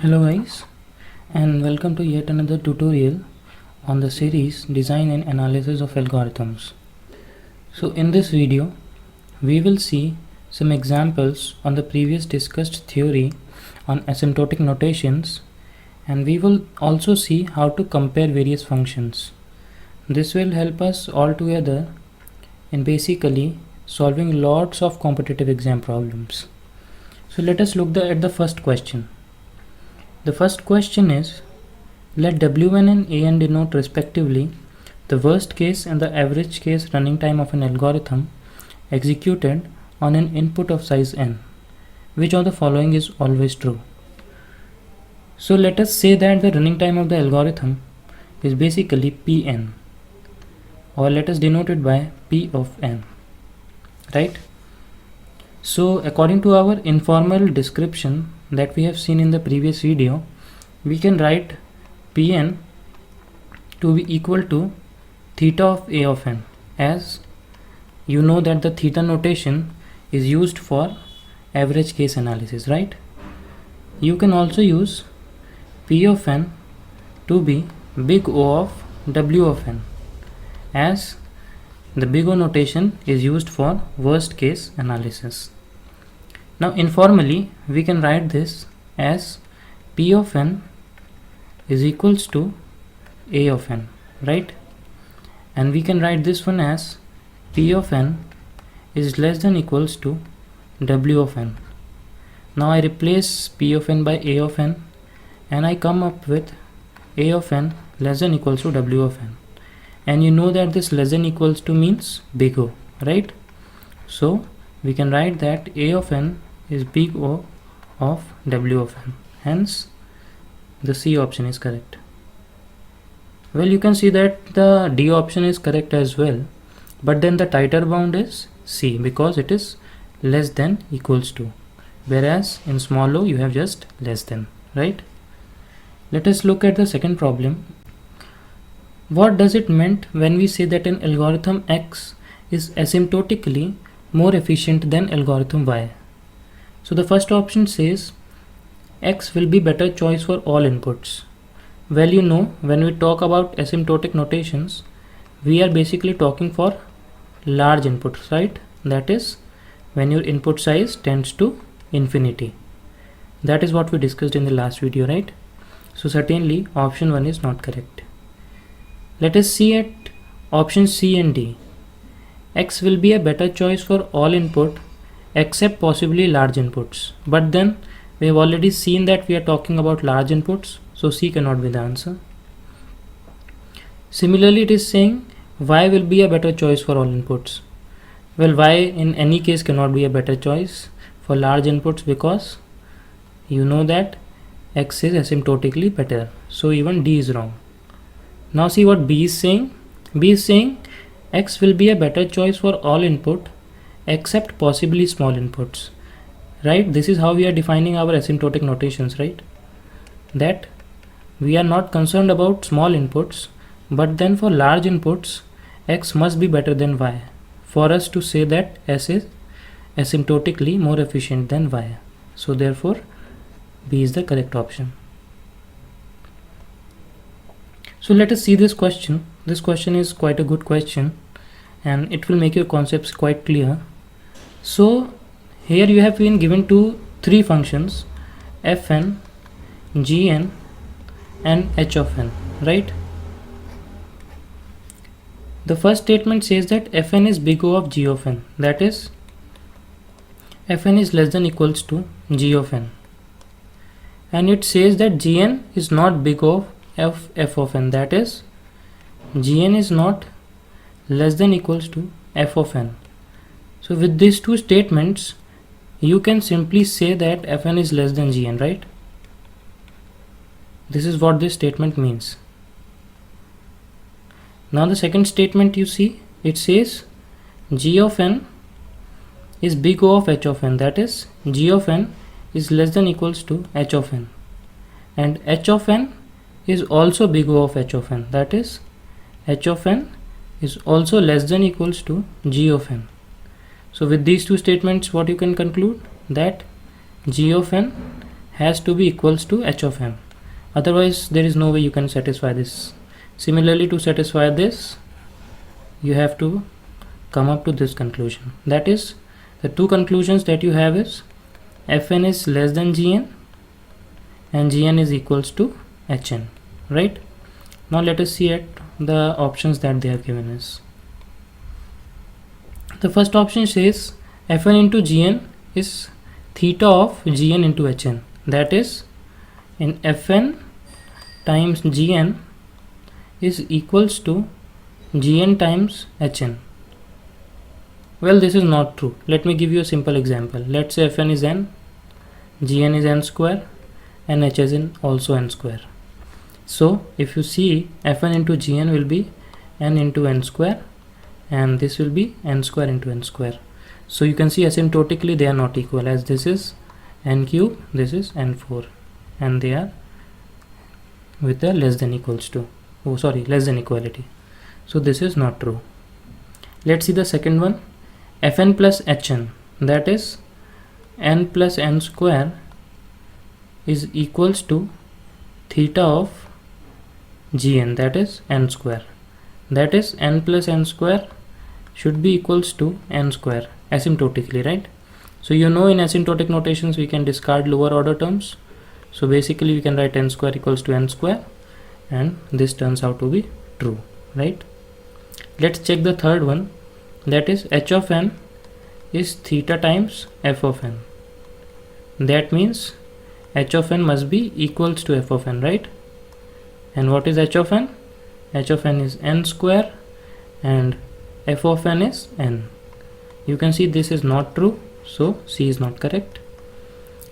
Hello guys, and welcome to yet another tutorial on the series Design and Analysis of Algorithms. So in this video we will see some examples on the previous discussed theory on asymptotic notations, and we will also see how to compare various functions. This will help us all together in basically solving lots of competitive exam problems. So let us look at the first question. The first question is, let W1 and AN denote respectively the worst case and the average case running time of an algorithm executed on an input of size n. Which of the following is always true? So let us say that the running time of the algorithm is basically Pn, or let us denote it by P of n, right? So according to our informal description that we have seen in the previous video, we can write Pn to be equal to theta of A of n, as you know that the theta notation is used for average case analysis, right? You can also use P of n to be big O of W of n, as the big O notation is used for worst case analysis. Now informally we can write this as P of n is equals to A of n, right? And we can write this one as P of n is less than equals to W of n. Now I replace P of n by A of n and I come up with A of n less than equals to W of n. And you know that this less than equals to means big O, right? So we can write that A of n is big O of W of n. Hence the C option is correct. Well, you can see that the D option is correct as well, but then the tighter bound is C because it is less than equals to, whereas in small o you have just less than, right? Let us look at the second problem. What does it mean when we say that an algorithm X is asymptotically more efficient than algorithm Y? So the first option says X will be better choice for all inputs. Well, you know, when we talk about asymptotic notations, we are basically talking for large inputs, right? That is when your input size tends to infinity. That is what we discussed in the last video, right? So certainly option 1 is not correct. Let us see at option C and D. X will be a better choice for all input except possibly large inputs, but then we have already seen that we are talking about large inputs, so C cannot be the answer. Similarly, it is saying Y will be a better choice for all inputs. Well, Y in any case cannot be a better choice for large inputs because you know that X is asymptotically better, so even D is wrong. Now see what B is saying. B is saying X will be a better choice for all input except possibly small inputs, right? This is how we are defining our asymptotic notations, right? That we are not concerned about small inputs, but then for large inputs X must be better than Y for us to say that S is asymptotically more efficient than Y. So therefore B is the correct option. So let us see this question. This question is quite a good question and it will make your concepts quite clear. So here you have been given to three functions, fn, gn and h of n, right? The first statement says that fn is big O of g of n, that is fn is less than equals to g of n, and it says that gn is not big O of f of n, that is gn is not less than equals to f of n. So with these two statements you can simply say that fn is less than gn, right? This is what this statement means. Now the second statement, you see, it says g of n is big O of h of n, that is g of n is less than equals to h of n, and h of n is also big O of h of n, that is h of n is also less than equals to g of n. So with these two statements, what you can conclude? That g of n has to be equals to h of n. Otherwise there is no way you can satisfy this. Similarly, to satisfy this, you have to come up to this conclusion. That is, the two conclusions that you have is fn is less than gn and gn is equals to hn, right? Now let us see at the options that they have given us. The first option says fn into gn is theta of gn into hn. That is, in fn times gn is equals to gn times hn. Well, this is not true. Let me give you a simple example. Let's say fn is n, gn is n square, and h is also n square. So if you see, fn into gn will be n into n square, and this will be n square into n square. So you can see asymptotically they are not equal, as this is n cube, this is n4, and they are with a less than equals to, less than equality. So this is not true. Let's see the second one, fn plus hn, that is n plus n square is equals to theta of gn, that is n square. That is, n plus n square should be equals to n square asymptotically, right? So you know, in asymptotic notations we can discard lower order terms. So basically we can write n square equals to n square, and this turns out to be true, right? Let's check the third one, that is h of n is theta times f of n. That means h of n must be equals to f of n, right? And what is h of n? H of n is n square and f of n is n. You can see this is not true, so C is not correct.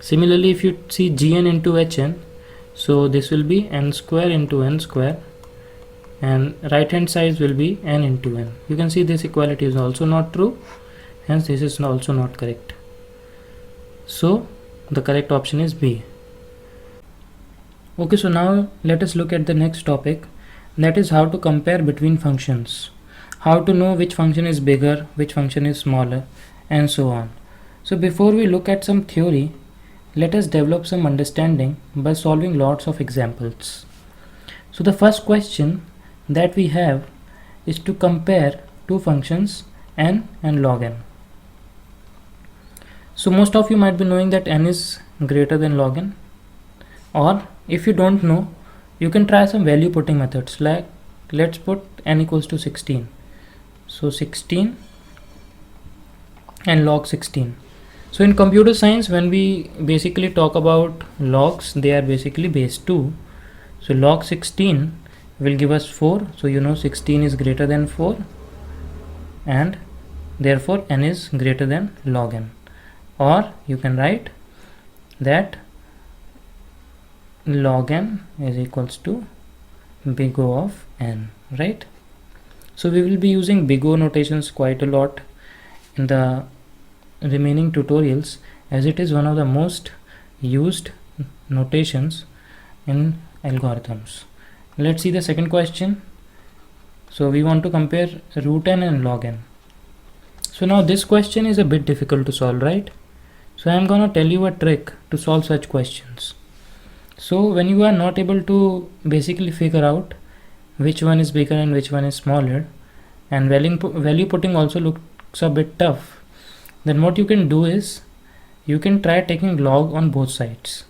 Similarly, if you see gn into hn, so this will be n square into n square, and right hand side will be n into n. You can see this equality is also not true, hence this is also not correct. So the correct option is B. Okay, so now let us look at the next topic, that is how to compare between functions, how to know which function is bigger, which function is smaller, and so on. So before we look at some theory, let us develop some understanding by solving lots of examples. So the first question that we have is to compare two functions n and log n. So most of you might be knowing that n is greater than log n, or if you don't know, you can try some value putting methods, like let's put n equals to 16. So 16 and log 16. So in computer science, when we basically talk about logs, they are basically base 2. So log 16 will give us 4. So you know 16 is greater than 4, and therefore n is greater than log n. Or you can write that log n is equals to big O of n, right? So we will be using big O notations quite a lot in the remaining tutorials, as it is one of the most used notations in algorithms. Let's see the second question. So we want to compare root n and log n. So now this question is a bit difficult to solve, right? So I am gonna tell you a trick to solve such questions. So when you are not able to basically figure out which one is bigger and which one is smaller, and value putting also looks a bit tough, then what you can do is you can try taking log on both sides.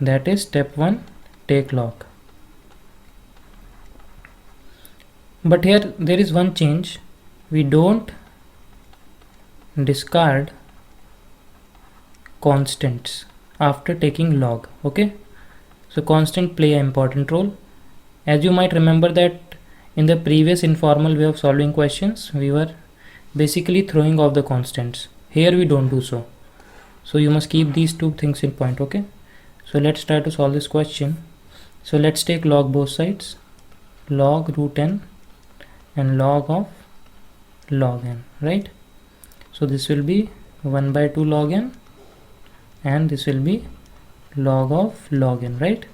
That is step 1, take log. But here there is one change, we don't discard constants after taking log. Okay, so constant play an important role. As you might remember that in the previous informal way of solving questions, we were basically throwing off the constants. Here we don't do so. So you must keep these two things in point. Okay, so let's try to solve this question. So let's take log both sides, log root n and log of log n, right? So this will be 1 by 2 log n, and this will be log of log n, right?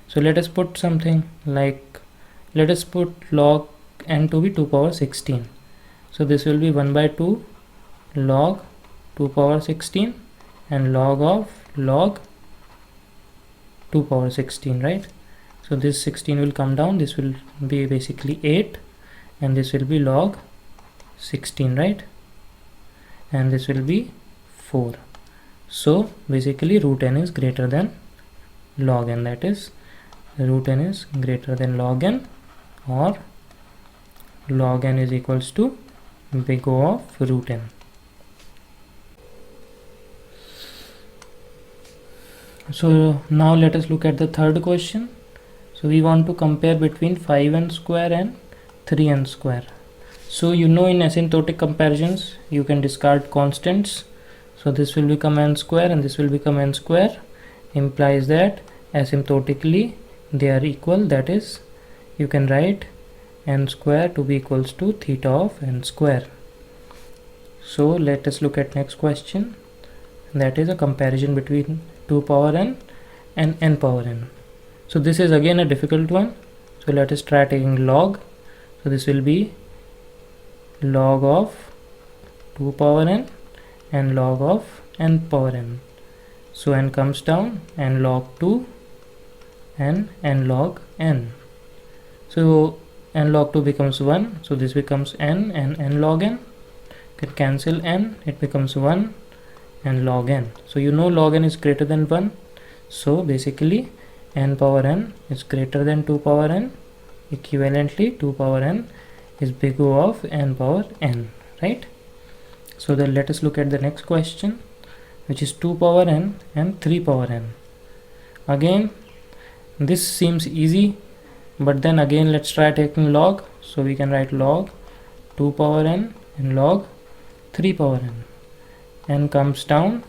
So let us put something like, let us put log n to be 2 power 16. So this will be 1 by 2 log 2 power 16 and log of log 2 power 16, right? So this 16 will come down, this will be basically 8, and this will be log 16, right? And this will be 4. So basically root n is greater than log n, that is root n is greater than log n, or log n is equals to big O of root n. So now let us look at the third question. So we want to compare between 5n square and 3n square. So you know, in asymptotic comparisons you can discard constants. So this will become n square and this will become n square, implies that asymptotically they are equal, that is you can write n square to be equals to theta of n square. So let us look at next question, that is a comparison between 2 power n and n power n. So this is again a difficult one, so let us try taking log. So this will be log of 2 power n and log of n power n. So n comes down, n log 2 and n log n. So n log 2 becomes 1, so this becomes n and n log n. Can cancel n, it becomes 1 and log n. So you know log n is greater than 1, so basically n power n is greater than 2 power n, equivalently 2 power n is big O of n power n, right? So then let us look at the next question, which is 2 power n and 3 power n. Again this seems easy, but then again let's try taking log. So we can write log 2 power n and log 3 power n. N comes down,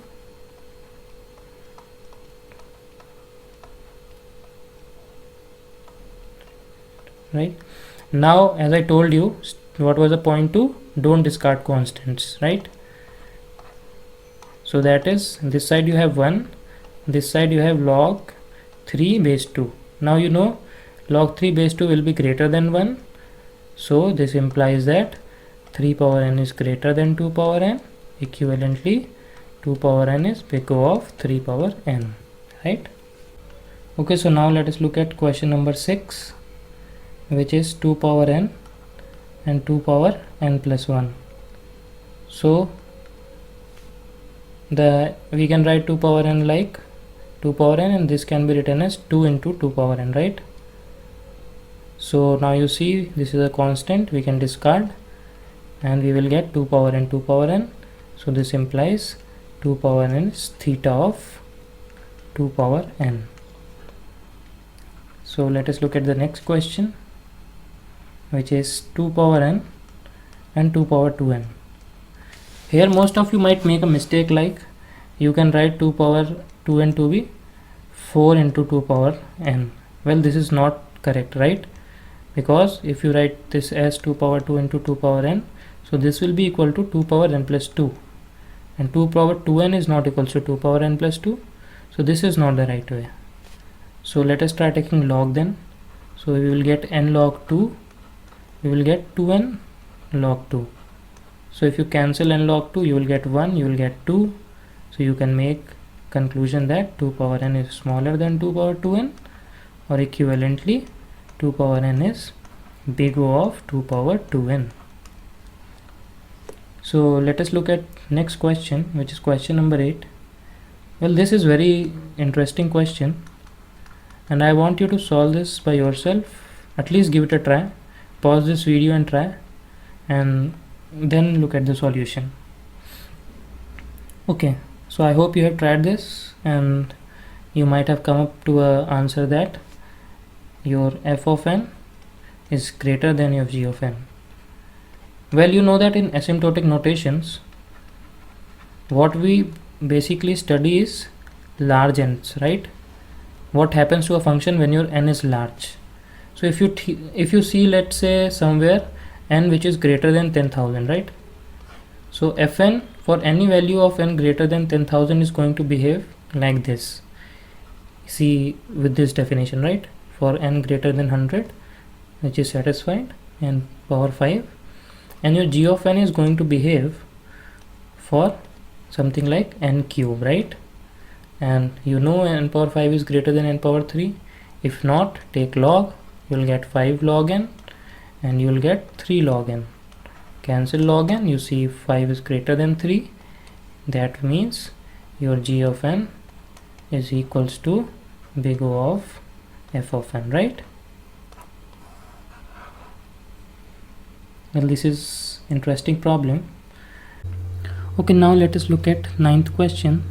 right? Now as I told you, what was the point to don't discard constants, right? So that is, this side you have 1, this side you have log 3 base 2. Now you know log 3 base 2 will be greater than 1, so this implies that 3 power n is greater than 2 power n, equivalently 2 power n is big O of 3 power n, right? Okay, so now let us look at question number 6, which is 2 power n and 2 power n plus 1. So we can write 2 power n like 2 power n, and this can be written as 2 into 2 power n, right? So now you see this is a constant, we can discard and we will get 2 power n 2 power n. So this implies 2 power n is theta of 2 power n. So let us look at the next question, which is 2 power n and 2 power 2n. Here most of you might make a mistake, like you can write 2 power 2n to be 4 into 2 power n. Well, this is not correct, right? Because if you write this as 2 power 2 into 2 power n, so this will be equal to 2 power n plus 2, and 2 power 2n is not equal to 2 power n plus 2, so this is not the right way. So let us try taking log then. So we will get n log 2, we will get 2n log 2. So if you cancel n log 2, you will get 1, you will get 2. So you can make conclusion that 2 power n is smaller than 2 power 2n, or equivalently 2 power n is big O of 2 power 2n. So let us look at next question, which is question number 8. Well, this is very interesting question, and I want you to solve this by yourself. At least give it a try. Pause this video and try, and then look at the solution. Okay, so I hope you have tried this and you might have come up to a answer that your f of n is greater than your g of n. Well, you know that in asymptotic notations, what we basically study is large n's, right? What happens to a function when your n is large? So if you see, let's say somewhere n which is greater than 10,000, right? So fn for any value of n greater than 10,000 is going to behave like this. See with this definition, right? For n greater than 100, which is satisfied, and power 5, and your g of n is going to behave for something like n cube, right? and you know n power 5 is greater than n power 3. If not, take log, you will get 5 log n and you will get 3 log n. Cancel log n, you see 5 is greater than 3. That means your g of n is equals to big O of f of n, right? Well, this is interesting problem. Okay, now let us look at ninth question.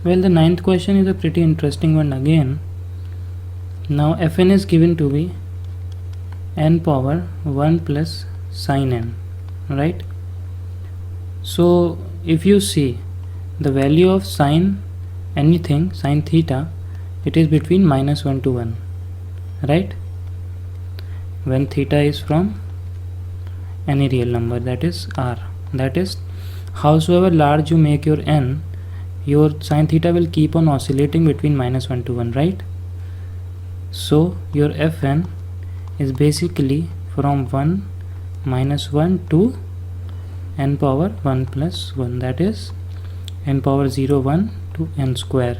Well, the ninth question is a pretty interesting one again. Now fn is given to be n power 1 plus sine n, right? So if you see the value of sine anything, sine theta, it is between -1 to 1, right? When theta is from any real number, that is r. That is, howsoever large you make your n, your sine theta will keep on oscillating between -1 to 1, right? So your fn is basically from 1 -1 to n power 1 plus 1, that is n power 0 1 to n square.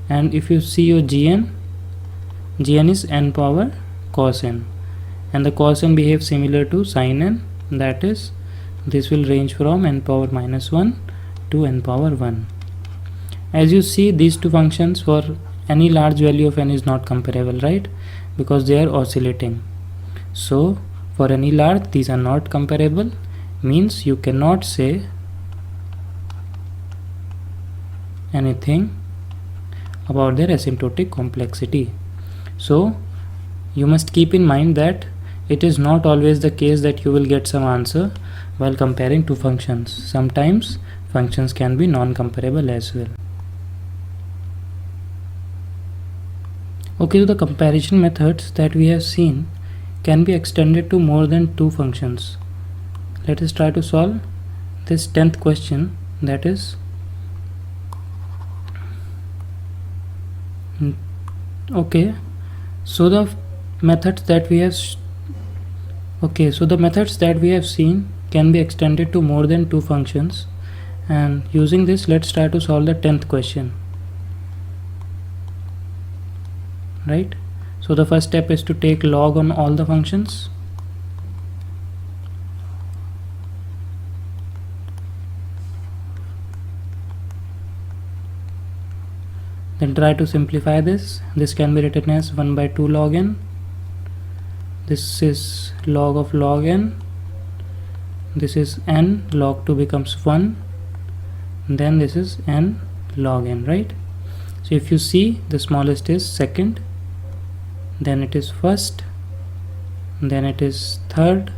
And if you see your gn is n power cos n, and the cos n behaves similar to sin n, that is this will range from n power -1 to n power 1. As you see, these two functions for any large value of n is not comparable, right? Because they are oscillating. So for any large, these are not comparable, means you cannot say anything about their asymptotic complexity. So you must keep in mind that it is not always the case that you will get some answer while comparing two functions. Sometimes functions can be non-comparable as well. Okay, so the comparison methods that we have seen can be extended to more than two functions. Let us try to solve this 10th question, that is okay. So the methods that we have seen can be extended to more than two functions, and using this, let's try to solve the 10th question, right? So the first step is to take log on all the functions. Then try to simplify this. This can be written as 1 by 2 log n. This is log of log n. This is n, log 2 becomes 1. Then this is n log n, right? So if you see, the smallest is second, then it is first, then it is third,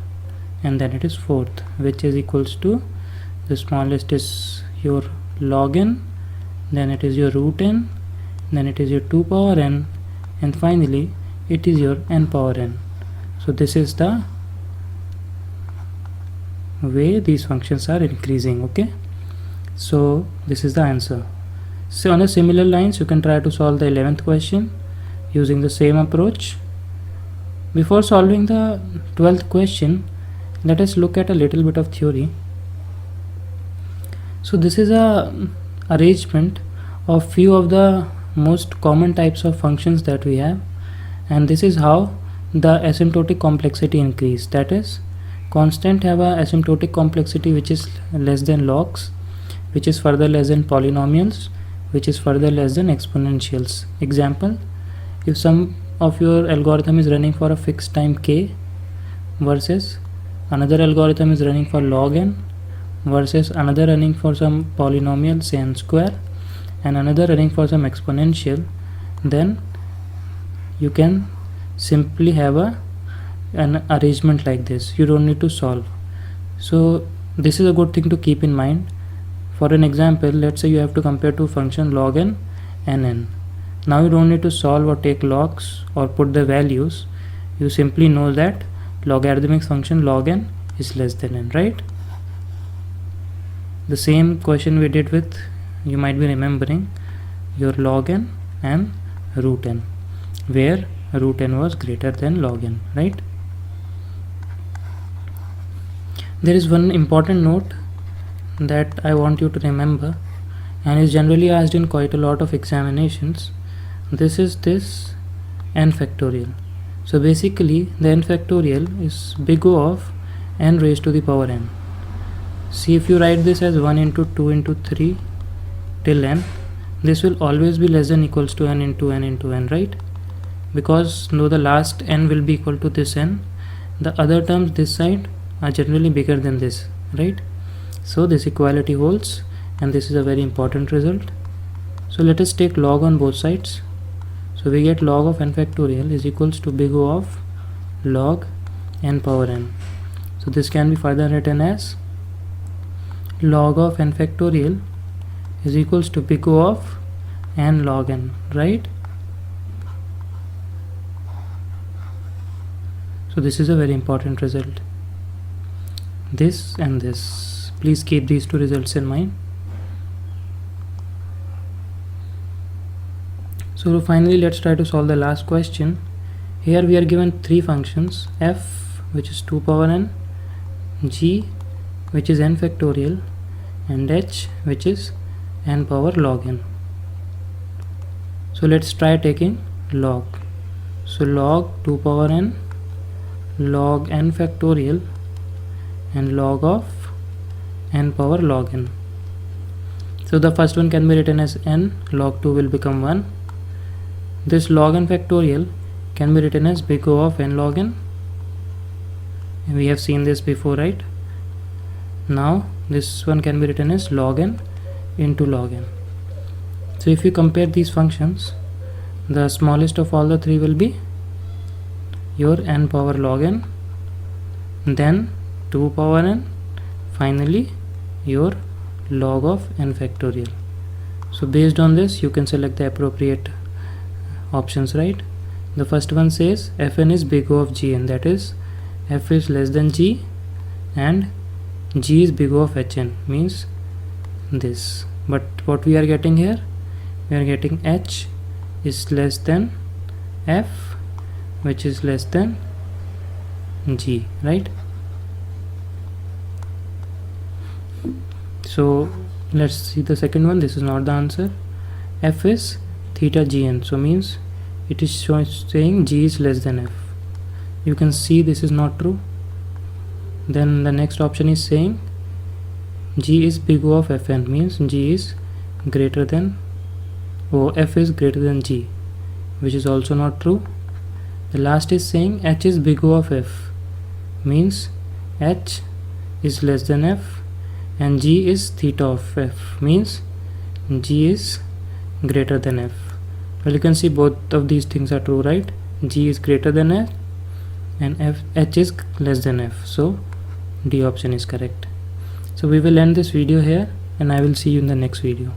and then it is fourth, which is equals to, the smallest is your log n, then it is your root n, then it is your 2 power n, and finally it is your n power n. So this is the way these functions are increasing. Okay, so this is the answer. So on a similar lines, you can try to solve the 11th question using the same approach. Before solving the 12th question, let us look at a little bit of theory. So this is a arrangement of few of the most common types of functions that we have, and this is how the asymptotic complexity increase. That is, constant have a asymptotic complexity which is less than logs, which is further less than polynomials, which is further less than exponentials. Example, if some of your algorithm is running for a fixed time k versus another algorithm is running for log n versus another running for some polynomial, say n square, and another running for some exponential, then you can simply have an arrangement like this. You don't need to solve. So this is a good thing to keep in mind. For an example, let's say you have to compare two functions log n and n. Now you don't need to solve or take logs or put the values. You simply know that logarithmic function log n is less than n, right? The same question we did with, you might be remembering, your log n and root n, where root n was greater than log n, right? There is one important note that I want you to remember. and is generally asked in quite a lot of examinations. This is this n factorial. So basically the n factorial is big O of n raised to the power n. See, if you write this as 1 into 2 into 3 till n, this will always be less than equals to n into n into n, right? Because though the last n will be equal to this n, the other terms this side are generally bigger than this, right? So this equality holds, and this is a very important result. So let us take log on both sides. So we get log of n factorial is equals to big O of log n power n. So this can be further written as log of n factorial is equals to big O of n log n, right? So this is a very important result. This and this. Please keep these two results in mind. So finally let's try to solve the last question. Here we are given three functions: f, which is 2 power n, g, which is n factorial, and h, which is n power log n. So let's try taking log. So log 2 power n, log n factorial, and log of n power log n. So the first one can be written as n, log 2 will become 1. This log n factorial can be written as big O of n log n. We have seen this before, right? Now this one can be written as log n into log n. So if you compare these functions, the smallest of all the three will be your n power log n, then 2 power n, finally your log of n factorial. So based on this you can select the appropriate options, right? The first one says fn is big O of gn, that is f is less than g and g is big O of hn, means this. But what we are getting here, we are getting h is less than f, which is less than g, right? So let's see the second one. This is not the answer. F is theta gn, so means it is saying g is less than f. You can see this is not true. Then the next option is saying g is big O of fn, means g is greater than, f is greater than g, which is also not true. The last is saying h is big O of f, means h is less than f, and g is theta of f, means g is greater than f. Well, you can see both of these things are true, right? G is greater than f and h is less than f, so D option is correct. So we will end this video here, and I will see you in the next video.